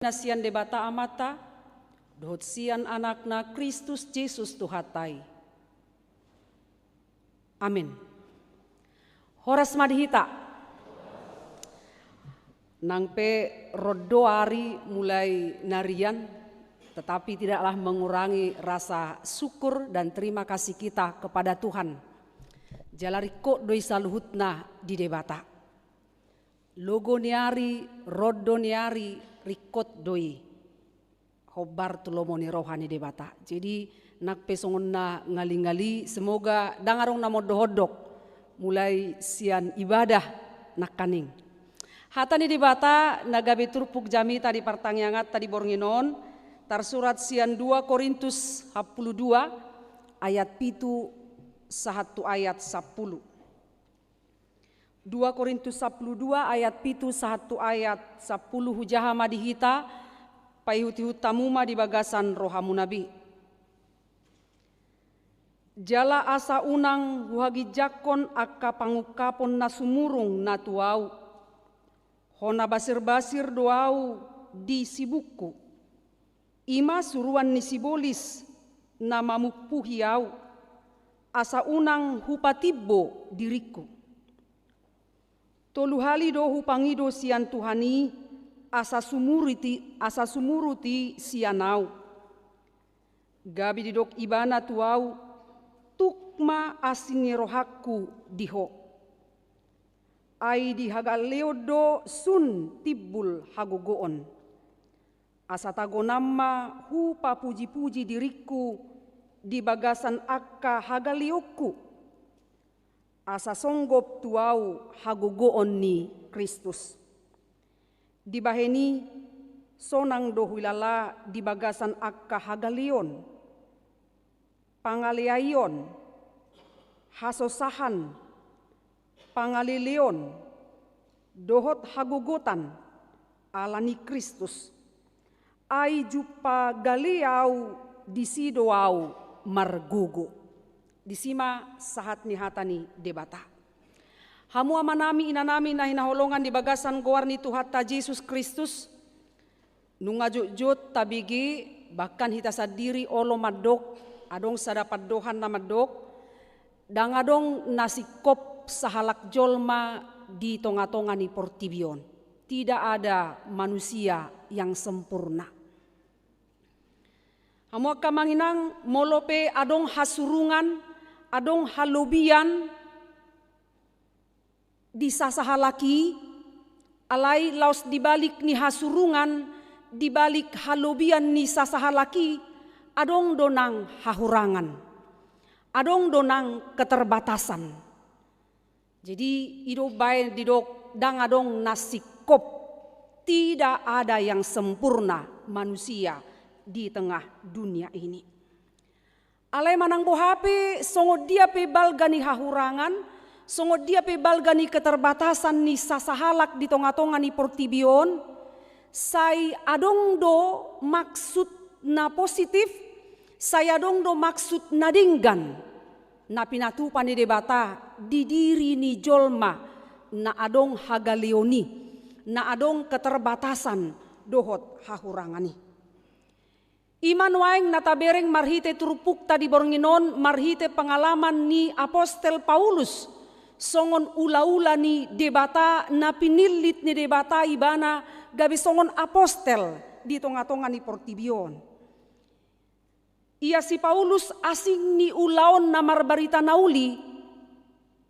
Nasian debata amata, dohot sian anakna Kristus Yesus Tuhatai. Amin. Horas madhita. Nangpe rodoari mulai narian, tetapi tidaklah mengurangi rasa syukur dan terima kasih kita kepada Tuhan. Jalariko doi saluhutna di debata. Logo niari, rodo niari, rikot doi hobar tulomoni rohani debata. Jadi nak pesongon na ngali-ngali semoga dangarong namo dohodok mulai sian ibadah nak kaning. Hatani debata nagabe turpuk jami tadi partangyangat tadi bornginon tar surat sian 2 Korintus 12 ayat pitu sahatu ayat 10. 2 Korintus 12 ayat pitu sahatu ayat 10 hujaha madihita payuti tamuma di bagasan rohamu nabi. Jala asa unang huhagi jakon akka pangukapon nasumurung natuau. Hona basir-basir doau di sibuku. Ima suruan ni sibolis nama mukpuhiau. Asa unang hupatibo diriku. Tolu hali dohu pangido sian Tuhani asa sumuruti sianau. Gabi didok ibana tuau tukma asinge rohaku diho. Ai di hagaleodo sun tibbul hagogoon. Asa tagonama hupa puji-puji diriku di bagasan akka hagalioku. Asa songgop tuau hagogoon ni Kristus. Di baheni sonang dohulala di bagasan akka hagalion, pangaliayon, hasosahan, pangalilion, dohot hagogotan alani Kristus. Ai jupa galiau disidoau margogo. Disima sahat ni hatani debata. Hamu amanami inanami na hinaholongan di bagasan goar ni Tuhata Yesus Kristus. Nungajut tabigi bahkan hita sadiri olo madok adong sadapat dohan na madok. Dangadong nasikop sahalak jolma di tonga-tonga ni portibion. Tidak ada manusia yang sempurna. Hamu akamanginang molope adong hasurungan, adong halobian di sasahalaki, alai laos dibalik ni hasurungan, dibalik halobian ni sasahalaki, adong donang hahurangan, adong donang keterbatasan. Jadi ido bae didok dang adong nasikop, tidak ada yang sempurna manusia di tengah dunia ini. Alai manang bohape songo dia pe balgani hahurangan, songo dia pe balgani keterbatasan ni sasahalak di tonga-tonga ni portibion, sai adong do maksud na positif, saya adong do maksud na dinggan, na pinatupan ni debata di diri ni jolma na adong hagalioni, na adong keterbatasan dohot hahurangani. Iman waeng natabereng marhite turupuk tadi bornginon marhite pengalaman ni Apostel Paulus songon ula-ula ni debata na pinilit ni debata ibana gabi songon apostel di tonga-tonga ni portibion. Ia si Paulus asing ni ulaon na marbarita nauli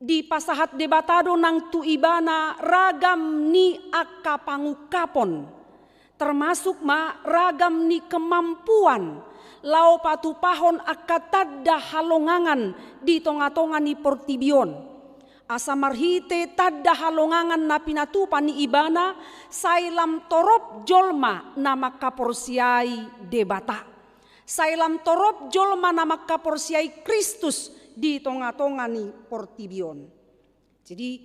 di pasahat debatado nang tu ibana ragam ni akka pangukapon. Termasuk ragam ni kemampuan lao patupahon akatadda halongangan di tonga-tonga ni portibion. Asa marhite tadda halongangan na pinatupan ni ibana sailam torop jolma na makaporsiai debata. Sailam torop jolma na makaporsiai Kristus di tonga-tonga ni portibion. Jadi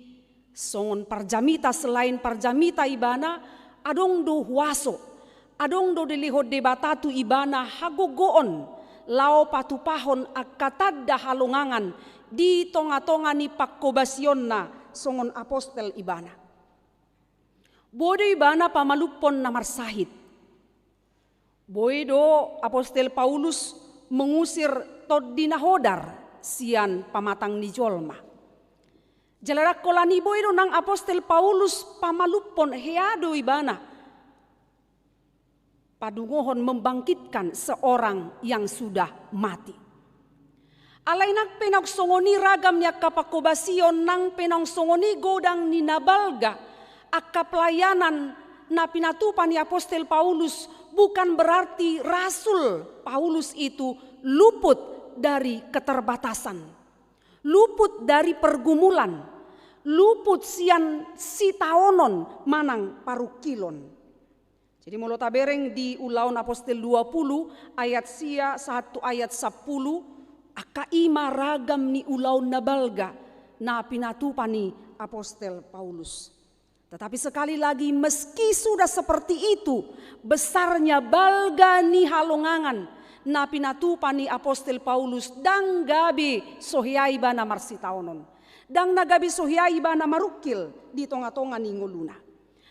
songon parjamita selain parjamita ibana adong do huaso, adong do dilihod debata tu ibana hagogoon, lao patupahon akatadda halongangan di tonga-tonga ni pakkobasyon na songon apostel ibana. Bodo ibana pamalupon na marsahit, Boedo Apostel Paulus mengusir Todinahodar sian pamatang ni jolma. Jalarak kolani boedo nang Apostel Paulus pamalupon heado ibana. Padungohon membangkitkan seorang yang sudah mati. Alainak penok songoni ragamnya kapakobasion nang penong songoni godang ni nabalga. Akka pelayanan na pinatupan ni Apostel Paulus bukan berarti Rasul Paulus itu luput dari keterbatasan. Luput dari pergumulan. Luput sian sitaonon manang parukilon. Jadi mulut tabereng di Ulaun Apostel 20 ayat sia 1 ayat 10. Aka ima ragam ni ulaun nabalga na pinatupan ni Apostel Paulus. Tetapi sekali lagi meski sudah seperti itu besarnya balga ni halongangan na pinatupan ni Apostel Paulus dang gabi sohiai bana marsitaonon. Dang nagabi sohiai bana marukil di tonga-tonga ni nguluna.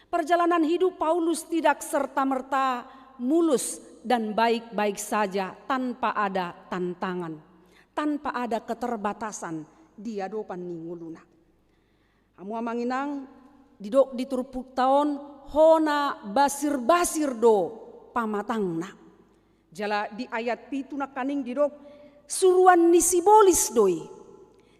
Perjalanan hidup Paulus tidak serta-merta mulus dan baik-baik saja tanpa ada tantangan, tanpa ada keterbatasan di hadapan ni nguluna. Amu amanginang di turpuk tahun hona basir-basir do pamatangna. Jala di ayat pitu nak kaning didok suruan ni sibolis doi.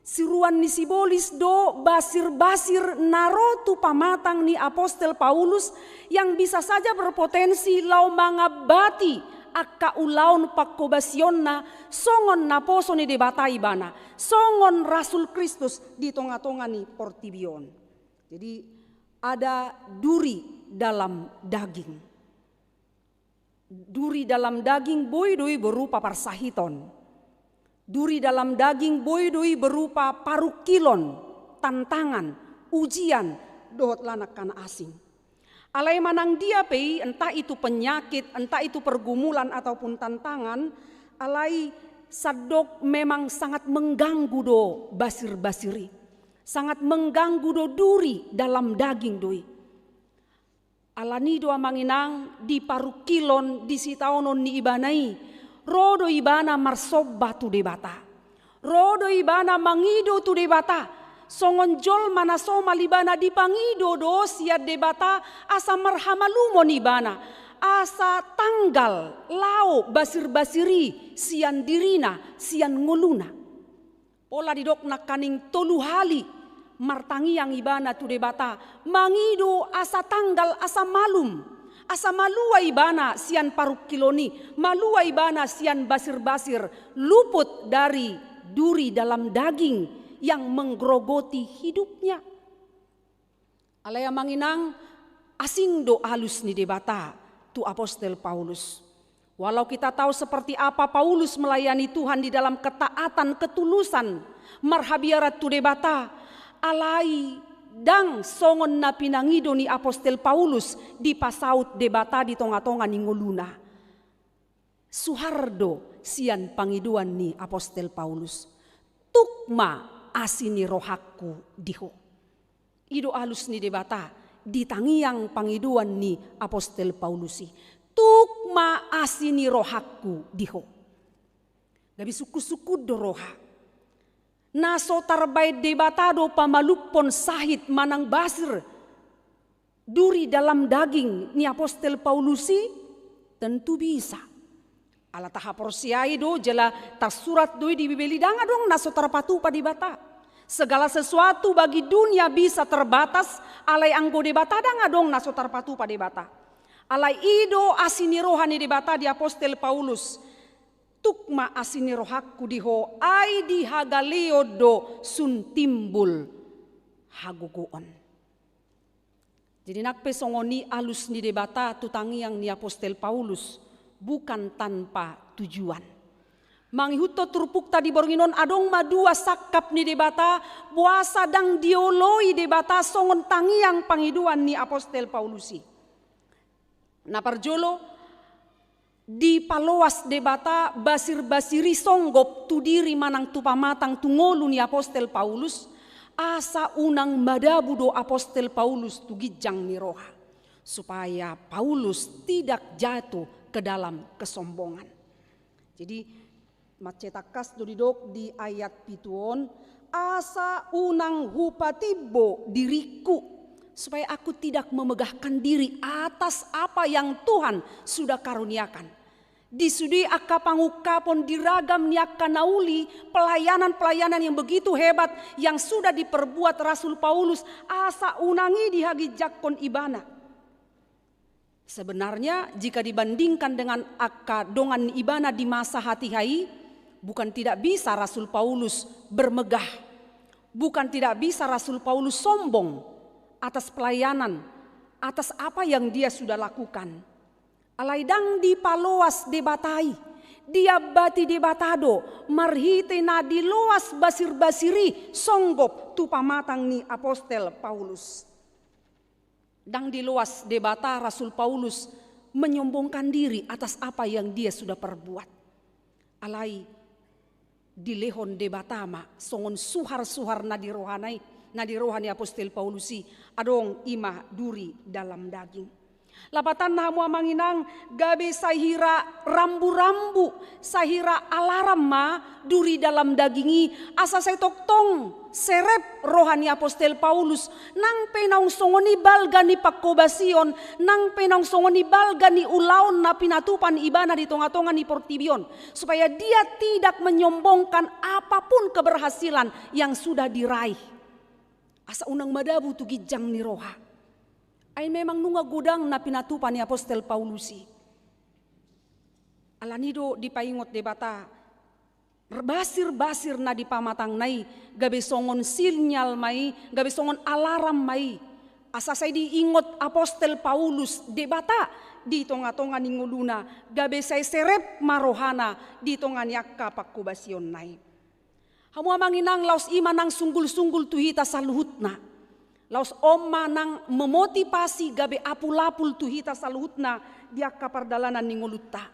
Siruan ni sibolis do basir-basir narotu pamatang ni Apostel Paulus yang bisa saja berpotensi lau mangabati akka ulaun pakkobasionna songon naposo ni debatai bana. Songon Rasul Kristus di tonga-tonga ni portibion. Jadi ada duri dalam daging. Duri dalam daging boy-doi berupa parsahiton. Duri dalam daging boy-doi berupa parukilon, tantangan, ujian, dohot lanak kana asing. Alai manang dia pei, entah itu penyakit, entah itu pergumulan ataupun tantangan, alai sadok memang sangat mengganggu do basir-basiri. Sangat mengganggu do duri dalam daging doi. Alani doa manginang di parukilon di sitaonon ni ibanai. Rodo ibana marsobba tu debata. Rodo ibana mangido tu debata. Songon jol mana soma libana dipangido do siat debata asa marhamalumon ibana. Asa tanggal lau basir-basiri sian dirina sian nguluna. Pola didok nak kaning tolu hali martangi yang ibana tu debata. Mangido asa tanggal asa malum. Asa malua ibana sian parukiloni, malua ibana sian basir-basir, luput dari duri dalam daging yang menggerogoti hidupnya. Alaya manginang asing do halus ni debata tu Apostel Paulus. Walau kita tahu seperti apa Paulus melayani Tuhan di dalam ketaatan, ketulusan, marhabiarat tu debata, alai dang songon na pinangido ni Apostel Paulus di pasaut debata di tonga-tonga ni nguluna. Suhardo sian pangiduan ni Apostel Paulus. Tukma asini rohakku diho. Ido alus ni debata ditangiang pangiduan ni Apostel Paulusi. Tukma asini rohakku diho. Gabi suku-suku do roha. Naso tarbait debatado pamalupon sahit manang basir duri dalam daging ni Apostel Paulusi tentu bisa. Ala tahap porsiai do jela tasurat doi di bibeli danga dong naso tarpatu pa debata. Segala sesuatu bagi dunia bisa terbatas alai anggo debata danga dong naso tarpatu pa debata. Alai ido asini rohani debata di Apostel Paulus. Tukma asini rohakku diho ai di hagaleo do sun timbul haguguon. Jadi nak pesongoni alus ni debata tutangi yang ni Apostel Paulus bukan tanpa tujuan. Manghuto turpuk tadi bornginon adong madua sakap ni debata puasa dang dioloi debata songon tangi yang pangiduan ni Apostel Paulusi. Na parjolo di paloas debata basir-basiri songgop tu diri manang tu pamatang tu ngolu ni Apostel Paulus asa unang madabu do Apostel Paulus tu gijang ni roha supaya Paulus tidak jatuh ke dalam kesombongan. Jadi macetakas dodidok di ayat pituon, asa unang hupatibo diriku, supaya aku tidak memegahkan diri atas apa yang Tuhan sudah karuniakan. Disudi akka pangukapon diragam niaka nauli pelayanan-pelayanan yang begitu hebat yang sudah diperbuat Rasul Paulus, asa unangi dihagi jakon ibana. Sebenarnya jika dibandingkan dengan akka dongan ibana di masa hati-hai, bukan tidak bisa Rasul Paulus bermegah, bukan tidak bisa Rasul Paulus sombong atas pelayanan, atas apa yang dia sudah lakukan. Alaidang di paloas debatai, dia bati debatado, marhite na di loas basir-basiri, songgop tu pamatang ni apostel Paulus. Dang di loas debata Rasul Paulus menyombongkan diri atas apa yang dia sudah perbuat. Alai di lehon debatama, songon suhar-suhar na di rohani apostel Paulusi, adong ima duri dalam daging. Lapatan namu amanginang gabe sahira rambu-rambu, sahira alarm ma duri dalam dagingi, asa saya toktong serep rohani apostel Paulus, nang penang songoni balga ni pakobasion, nang penang songoni balga ni ulaon na pinatupan ibana di tonga-tonga ni portibion, supaya dia tidak menyombongkan apapun keberhasilan yang sudah diraih. Asa unang madabu tu gijang ni roha. Ay memang nunga gudang na pinatupan ni apostel Paulusi. Alanido di paingot debata, basir-basir na di pamatang nai, gabe songon sinyal mai, gabe songon alarm mai. Asa saya diingot apostel Paulus debata di tonga-tonga ninguluna, gabe saya serep marohana di tonga nyakka pakubasion nai. Hamu amanginang laus ima nang sunggul-sunggul tuhita saluhutna. Laus oma nang memotivasi gabe apul-apul tuhita saluhutna dia kapardalanan ninguluta.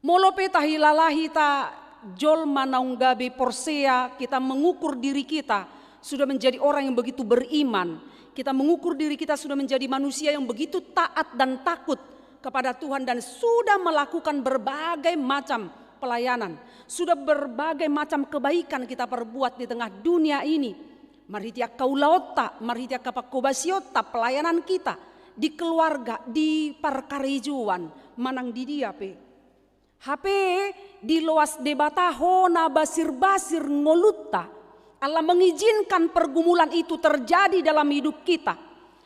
Molope tahilalahi ta jolma naung gabe porsea, kita mengukur diri kita sudah menjadi orang yang begitu beriman. Kita mengukur diri kita sudah menjadi manusia yang begitu taat dan takut kepada Tuhan dan sudah melakukan berbagai macam pelayanan. Sudah berbagai macam kebaikan kita perbuat di tengah dunia ini. Maritia kaulaota, maritia kapakobasiota pelayanan kita di keluarga, di parkarejuan, manang di dia pe. HP di loas debata hona basir-basir ngoluta. Allah mengizinkan pergumulan itu terjadi dalam hidup kita.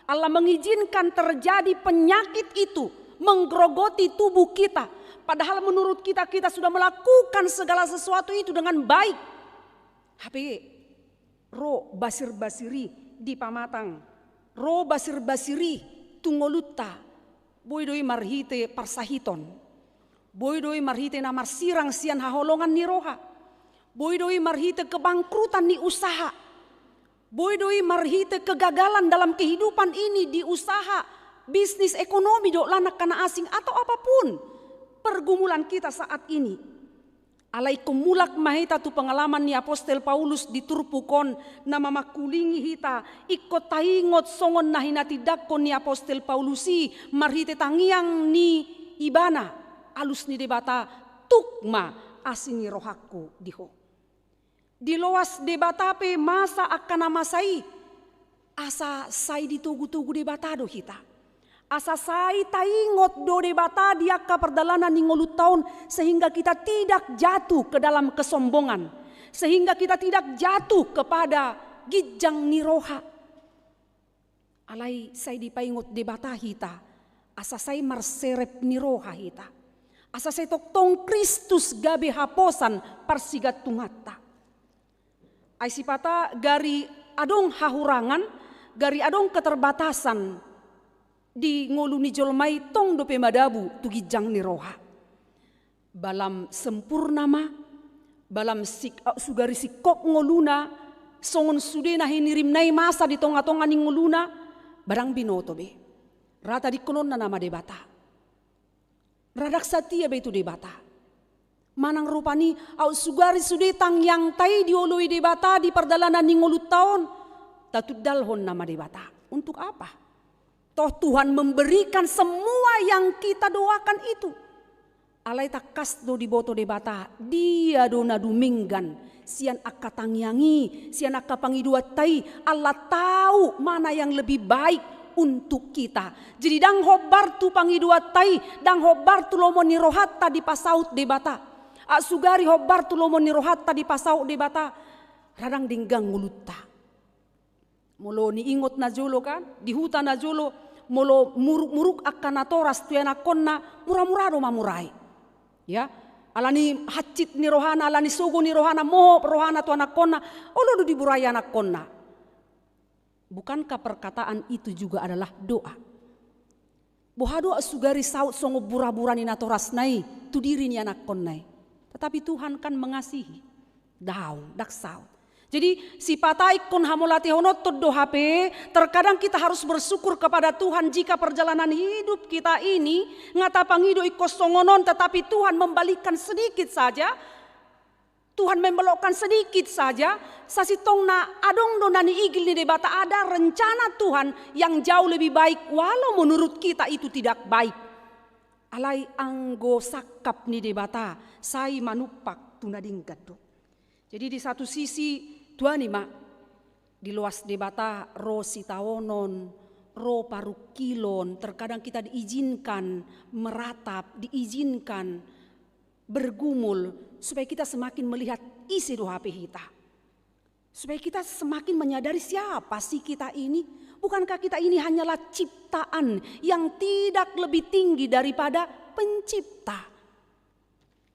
Allah mengizinkan terjadi penyakit itu menggerogoti tubuh kita. Padahal menurut kita sudah melakukan segala sesuatu itu dengan baik. HP ro basir-basiri di pamatang, ro basir-basiri tungoluta, boy doi marhite parsahiton, boy doi marhite namar sirang sian haholongan ni roha, boy doi marhite kebangkrutan ni usaha, boy doi marhite kegagalan dalam kehidupan ini di usaha, bisnis ekonomi do lanak kana asing atau apapun pergumulan kita saat ini. Alai kumulak mahita tu pengalaman ni apostel Paulus di turpukon na mamakulingi hita ikot taingot songon na hinatidakon ni apostel Paulusi marhite tangiang ni ibana alus ni debata tukma asini rohaku diho. Di loas debata pe masa akan amasai asa sai ditugu-tugu debata do hita. Asa sai taingot do debata dia ka perdalanan ningolut tahun sehingga kita tidak jatuh ke dalam kesombongan, sehingga kita tidak jatuh kepada gijang niroha. Alai sai dipaingot debata hita, asa sai marserep niroha hita, asa sai toktong Kristus gabe haposan parsigat tungata. Ai sipata gari adong hahurangan, gari adong keterbatasan di ngoluni jolmai tong dope madabu tu gijang ni roha. Balam sempurna ma, balam sugari sikok ngoluna, songon sudena hinirim nai masa di tonga-tonga ni ngoluna, barang binoto be. Rata di konon na nama debata. Radak satia be itu debata. Manang rupani au sugari sudetang yang tai dioloi debata di perdalanan ni ngolut tahun, tatut dalhon nama debata. Untuk apa? Toh Tuhan memberikan semua yang kita doakan itu. Alai takas do di boto de bata, dia do na duminggan, sian akka tangyangi, sian akka pangidua tai, Allah tahu mana yang lebih baik untuk kita. Jadi dang hobar tu pangidua tai, dang hobar tu lomo ni rohatta di pasaut de bata. Sugari hobar tu lomo ni rohatta di pasaut de bata. Radang dinggang ngulutta. Molo ni ingot na jolo kan, di hutan na jolo, molo muruk-muruk akan natoras tu anak konna murah-murah do mamurai. Ya, alani hacit ni rohana, alani sugo ni rohana, moho rohana tu anak konna, olo do diburaya anak konna. Bukankah perkataan itu juga adalah doa? Bohado sugari saut songo bura-bura ni natoras nai, tu diri ni anak konnai. Tetapi Tuhan kan mengasihi. Daun, dak saut. Jadi si patai kon hamolati honot do HP, terkadang kita harus bersyukur kepada Tuhan jika perjalanan hidup kita ini ngata pangido ikos songonon, tetapi Tuhan membalikkan sedikit saja. Tuhan membelokkan sedikit saja. Sasitong na adong do nani igil ni debata, ada rencana Tuhan yang jauh lebih baik walau menurut kita itu tidak baik. Alai anggo sakap ni debata, sai manupak tunadingkat do. Jadi di satu sisi Tuhan ima di luas debata ro sitawonon, ro parukilon, terkadang kita diizinkan meratap, diizinkan bergumul supaya kita semakin melihat isi doa kita. Supaya kita semakin menyadari siapa sih kita ini. Bukankah kita ini hanyalah ciptaan yang tidak lebih tinggi daripada pencipta.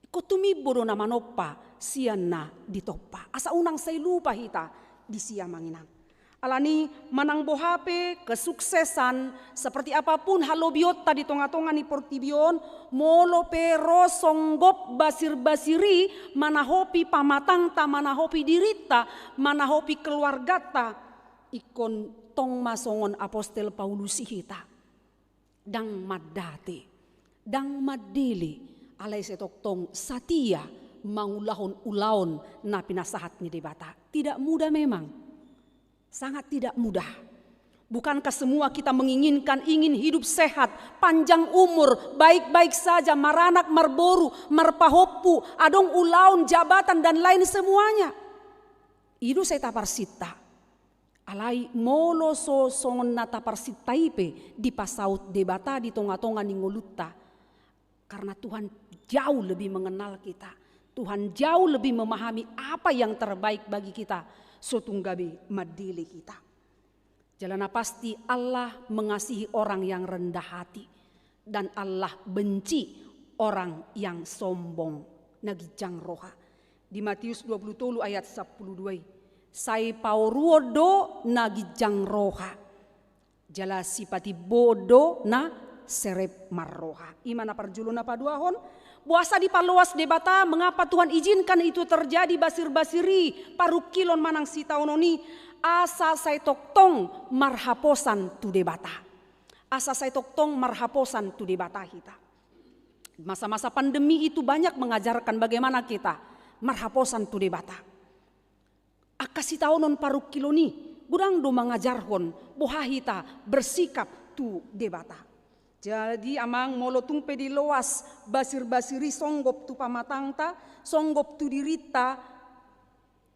Kotumi bodo nama nopa siana ditopa. Asa unang say lupa hita di sia manginang. Alani manang bohape kesuksesan seperti apapun halobiot tadi tonga-tonga ni portibion molo pero songgop basir-basiri manahopi pamatangta manahopi dirita manahopi keluargata ikon tong masongon apostel Paulus hita dang madate dang madili alai setok tong satia mangulahon ulaon na pinasahat ni debata. Tidak mudah memang. Sangat tidak mudah. Bukankah semua kita ingin hidup sehat, panjang umur, baik-baik saja, maranak, marboru, marpahopu, adong ulaon, jabatan dan lain semuanya. Itu saya taparsita. Alai molo so songon na taparsita ipe di pasaut debata di tonga-tonga ni ngolutta. Karena Tuhan jauh lebih mengenal kita. Tuhan jauh lebih memahami apa yang terbaik bagi kita. Sotunggabe madili kita. Jalana pasti Allah mengasihi orang yang rendah hati. Dan Allah benci orang yang sombong. Nagijang roha. Di Matius 20 ayat 12. Sai pauruodo nagijang roha. Jala sipati bodo na serep marroha. Imana parjuluna paduahon. Buasa di paluas debata mengapa Tuhan izinkan itu terjadi basir-basiri parukilon manang sitaononi asa saya toktong marhaposan tu debata. Asa saya toktong marhaposan tu debata kita. Masa-masa pandemi itu banyak mengajarkan bagaimana kita marhaposan tu debata. Akasitaonon parukiloni gudang do mengajarhon bohahita bersikap tu debata. Jadi amang molotung pedi loas basir-basiri songgop tu pamatangta, songgop tu dirita,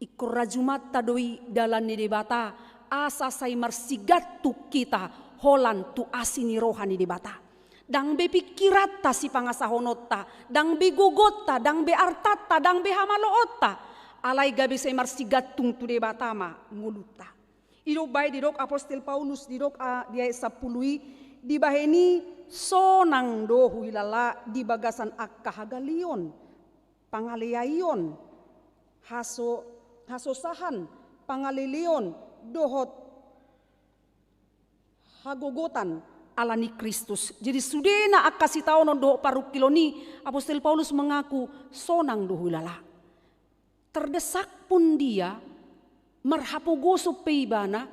ikor rajumata doi dalan ni debata, asa say marsigat tu kita, holan tu asini rohani debata. Dang be pikirata si pangasahonota, dang be gogota, dang be artata, dang be hamaloota, alay gabi say marsigat tung tu debata ma nguluta. Idok bay didok apostel Paulus didok dia sapului. Di baheni sonang do huilala di bagasan akka hagalion pangaleayon hasosahan pangalilion dohot hagogotan alani Kristus. Jadi sudena akka sitaonon do parukiloni apostel Paulus mengaku sonang do huilala. Terdesak pun dia marhapogoso peibana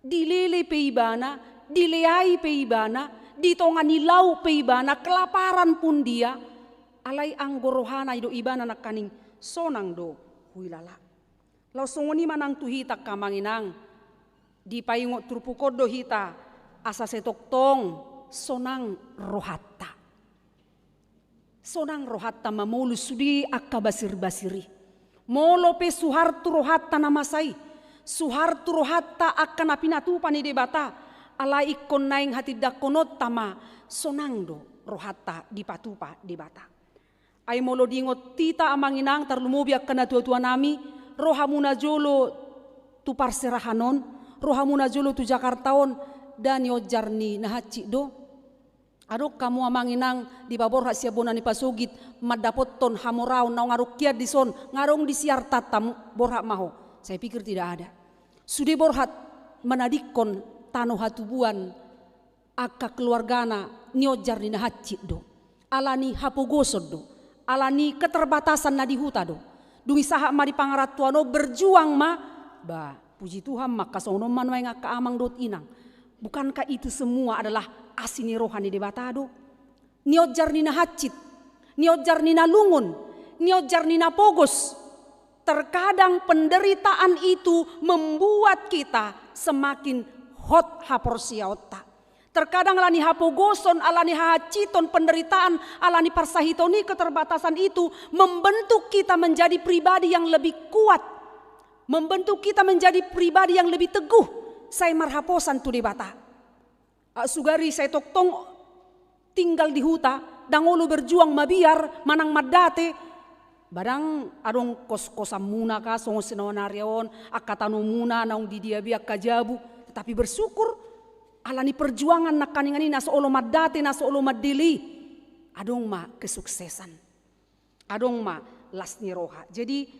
dilele peibana dileai peibana, ditongani lau peibana, kelaparan pun dia, alai anggorohana ido ibana nak kaning sonang do huilala. Lau songoni manang tu hita kamanginang, di payungot turpukodo hita, asa setoktong sonang rohatta. Sonang rohatta mamulu sudi akka basir-basiri. Molo pe Suharto rohatta namasai. Suharto rohatta akka napinatupan ni debata. Ala ikon naing hati dakonot tama sonangdo rohatta dipatupa debata. Ay molo dingot tita amanginang tarlumubiak kana tua-tua nami. Rohamuna jolo tu parserahanon. Rohamuna jolo tu Jakartaon. Dan yojarni nahaci do. Adok kamu amanginang di babor hasia bona ni pasugit madapot ton hamorau nau ngaruk kiat di son ngarong di siar tatam borhak maho. Saya pikir tidak ada. Sudah borhat menadikon tano hatubuan akka keluargana niojar ni nahacit do. Alani hapogosod do. Alani keterbatasan na di huta do. Dumi saha ma di pangaratuano berjuang ma. Ba puji Tuhan maka sono man wae ngaka amang dot inang. Bukankah itu semua adalah asini rohani debatado? Niojar nina hacit, niojar nina lungun, niojar nina pogos. Terkadang penderitaan itu membuat kita semakin hot haporsiaota. Terkadang alani hapogoson, alani haciton penderitaan, alani parsahitoni keterbatasan itu membentuk kita menjadi pribadi yang lebih kuat. Membentuk kita menjadi pribadi yang lebih teguh. Saya marhaposan tu debata. Sugari saya toktong tinggal di huta, dangolo berjuang mabiar, manang madate. Badang adong kos-kosan muna ka, songo sinawanariaon, akatano muna, naung di dia biak kajabu. Tetapi bersyukur, alani perjuangan nakaningan ini, naso olo madate, naso olo madili. Adong ma kesuksesan. Adong ma lasni roha. Jadi,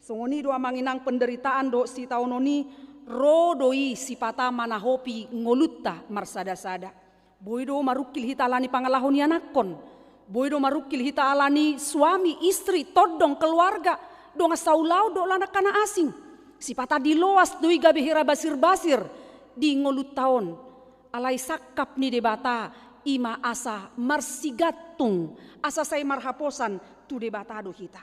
songoni doa manginang penderitaan do si taononi, rodoi sipata manahopi ngolutta marsada-sada. Boido marukil hita alani pangalahoni anakon. Boido marukil hita alani suami, istri, todong, keluarga. Donga saulau do lana kana asing. Sipata diloas doi gabehera basir-basir di ngoluttaon. Alai sakap ni debata ima asa marsigatung. Asa say marhaposan tu debata do hita.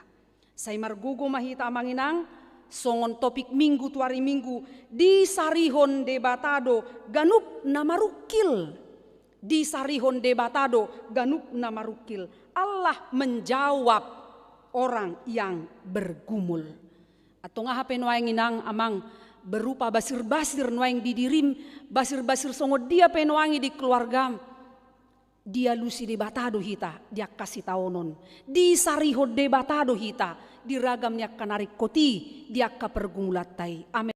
Say margogo mahita manginang. Songon topik minggu tuari minggu di sarihon debatado ganup namarukil. Di sarihon debatado ganup namarukil. Allah menjawab orang yang bergumul. Atau ngahape nuaing inang amang berupa basir-basir nuaing didirim. Basir-basir songo dia penuangi di keluarga. Dia lusi debatado hita. Dia kasih taonon. Di sarihon debatado hita. Diragam niak kanarik koti. Dia ka pergumulat tai. Amin.